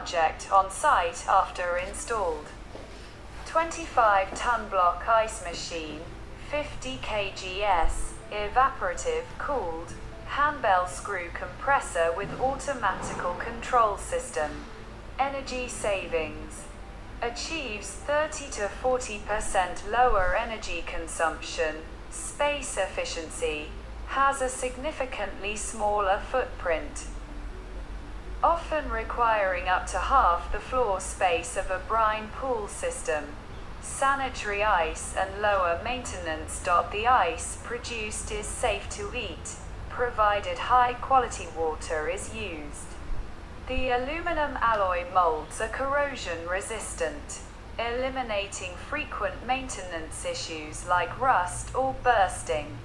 project on site after installed. 25-ton block ice machine, 50 kgs, evaporative cooled, Hanbell screw compressor with automatical control system. Energy savings. Achieves 30 to 40% lower energy consumption, space efficiency, has a significantly smaller footprint, often requiring up to half the floor space of a brine pool system. Sanitary ice and lower maintenance.the ice produced is safe to eat, provided high-quality water is used. The aluminum alloy molds are corrosion-resistant, eliminating frequent maintenance issues like rust or bursting.